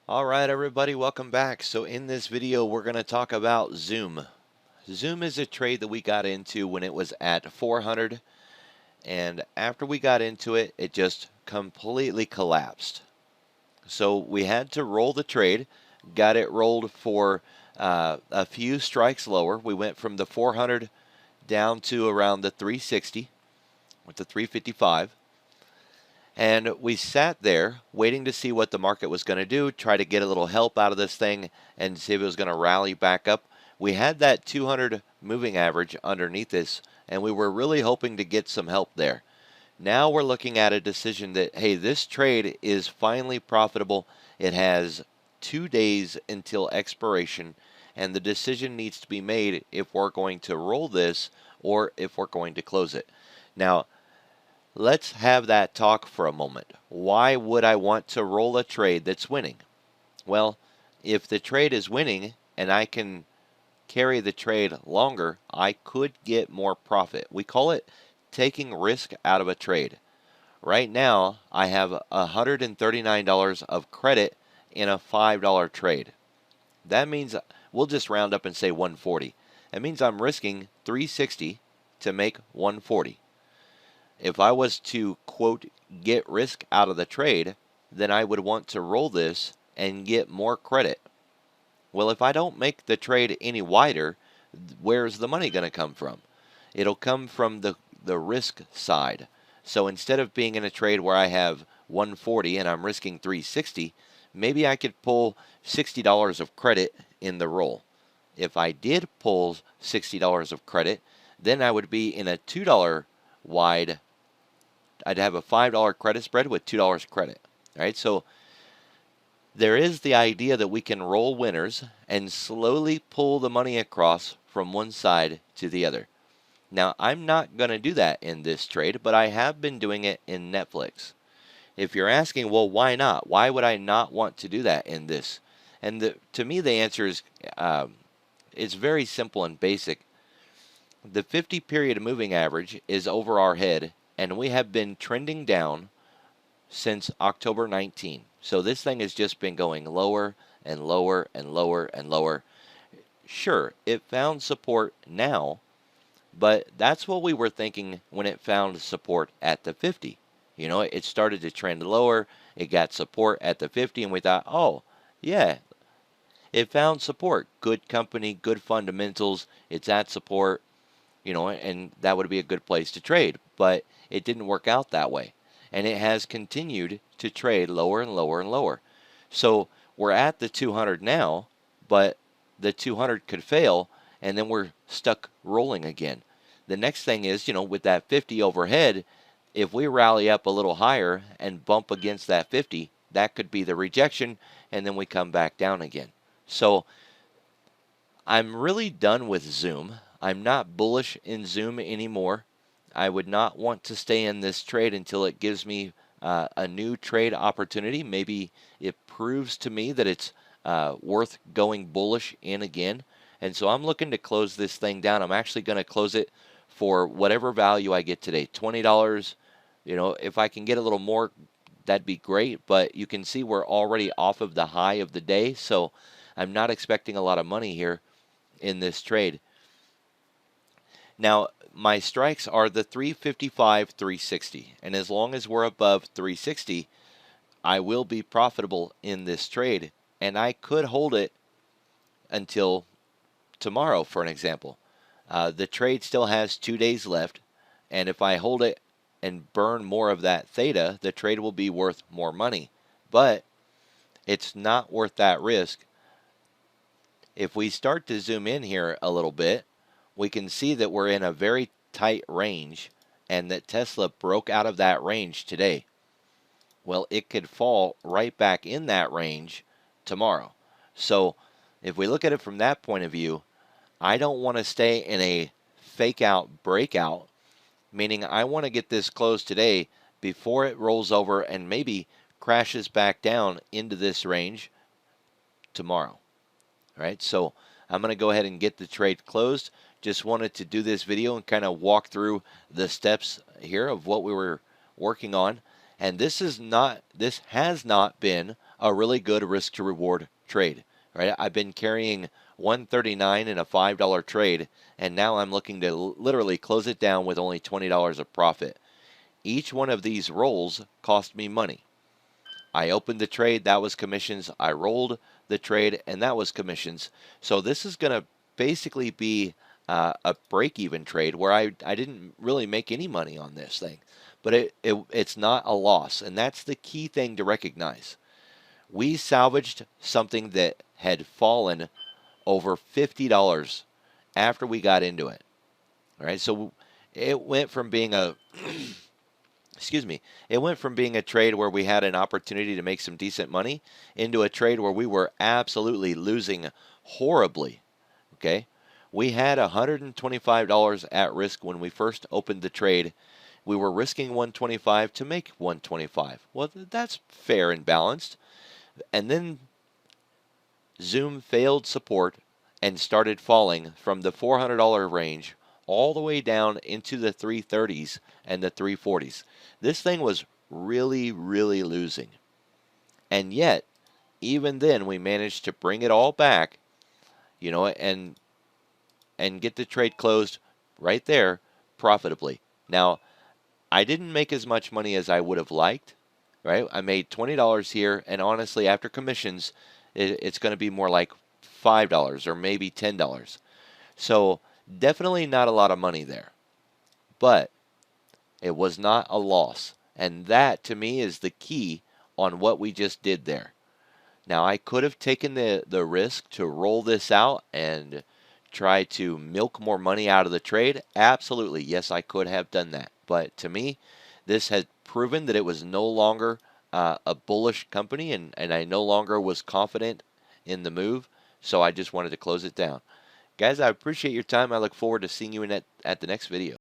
All right, everybody, welcome back. So in this video, we're going to talk about Zoom. Zoom is a trade that we got into when it was at 400, and after we got into it, it just completely collapsed. So we had to roll the trade, got it rolled for a few strikes lower. We went from the 400 down to around the 360 with the 355. And we sat there waiting to see what the market was going to do, try to get a little help out of this thing and see if it was going to rally back up. We had that 200 moving average underneath this, and we were really hoping to get some help there. Now we're looking at a decision that, hey, this trade is finally profitable. It has 2 days until expiration, and the decision needs to be made if we're going to roll this or if we're going to close it. Now, let's have that talk for a moment. Why would I want to roll a trade that's winning? Well, if the trade is winning and I can carry the trade longer, I could get more profit. We call it taking risk out of a trade. Right now, I have $139 of credit in a $5 trade. That means we'll just round up and say 140. That means I'm risking 360 to make 140. If I was to, quote, get risk out of the trade, then I would want to roll this and get more credit. Well, if I don't make the trade any wider, where's the money going to come from? It'll come from the risk side. So instead of being in a trade where I have 140 and I'm risking 360, maybe I could pull $60 of credit in the roll. If I did pull $60 of credit, then I would be in a $2 wide. I'd have a $5 credit spread with $2 credit. All right, so there is the idea that we can roll winners and slowly pull the money across from one side to the other. Now, I'm not going to do that in this trade, but I have been doing it in Netflix. If you're asking, well, why not? Why would I not want to do that in this? And to me, the answer is it's very simple and basic. The 50 period moving average is over our head, and we have been trending down since October 19. So this thing has just been going lower and lower and lower and lower. Sure, it found support now, but that's what we were thinking when it found support at the 50. You know, it started to trend lower, it got support at the 50, and we thought, oh, yeah, it found support. Good company, good fundamentals, it's at support, and that would be a good place to trade. But it didn't work out that way. And it has continued to trade lower and lower and lower. So we're at the 200 now, but the 200 could fail, and then we're stuck rolling again. The next thing is, with that 50 overhead, if we rally up a little higher and bump against that 50, that could be the rejection, and then we come back down again. So I'm really done with Zoom. I'm not bullish in Zoom anymore. I would not want to stay in this trade until it gives me a new trade opportunity. Maybe it proves to me that it's worth going bullish in again. And so I'm looking to close this thing down. I'm actually going to close it for whatever value I get today. $20. If I can get a little more, that'd be great. But you can see we're already off of the high of the day. So I'm not expecting a lot of money here in this trade. Now, my strikes are the 355, 360. And as long as we're above 360, I will be profitable in this trade. And I could hold it until tomorrow, for an example. The trade still has 2 days left. And if I hold it and burn more of that theta, the trade will be worth more money. But it's not worth that risk. If we start to zoom in here a little bit, we can see that we're in a very tight range and that Tesla broke out of that range today. Well, it could fall right back in that range tomorrow. So if we look at it from that point of view, I don't want to stay in a fake out breakout, meaning I want to get this closed today before it rolls over and maybe crashes back down into this range tomorrow. All right, so I'm going to go ahead and get the trade closed. Just wanted to do this video and kind of walk through the steps here of what we were working on. And this has not been a really good risk to reward trade, right? I've been carrying 139 in a $5 trade, and now I'm looking to literally close it down with only $20 of profit. Each one of these rolls cost me money. I opened the trade, that was commissions. I rolled the trade, and that was commissions. So this is going to basically be a break-even trade where I didn't really make any money on this thing. But it's not a loss, and that's the key thing to recognize. We salvaged something that had fallen over $50 after we got into it. All right, so it went from being a excuse me, it went from being a trade where we had an opportunity to make some decent money into a trade where we were absolutely losing horribly. Okay, we had $125 at risk when we first opened the trade. We were risking 125 to make 125. Well, that's fair and balanced. And then Zoom failed support and started falling from the $400 range all the way down into the 330s and the 340s. This thing was really, really losing. And yet, even then, we managed to bring it all back, you know, and get the trade closed right there profitably. Now, I didn't make as much money as I would have liked, right? I made $20 here, and honestly, after commissions, it's going to be more like $5 or maybe $10. So definitely not a lot of money there, but it was not a loss. And that, to me, is the key on what we just did there. Now, I could have taken the risk to roll this out and try to milk more money out of the trade. Absolutely, yes, I could have done that. But to me, this has proven that it was no longer a bullish company, and I no longer was confident in the move, so I just wanted to close it down. Guys, I appreciate your time. I look forward to seeing you at the next video.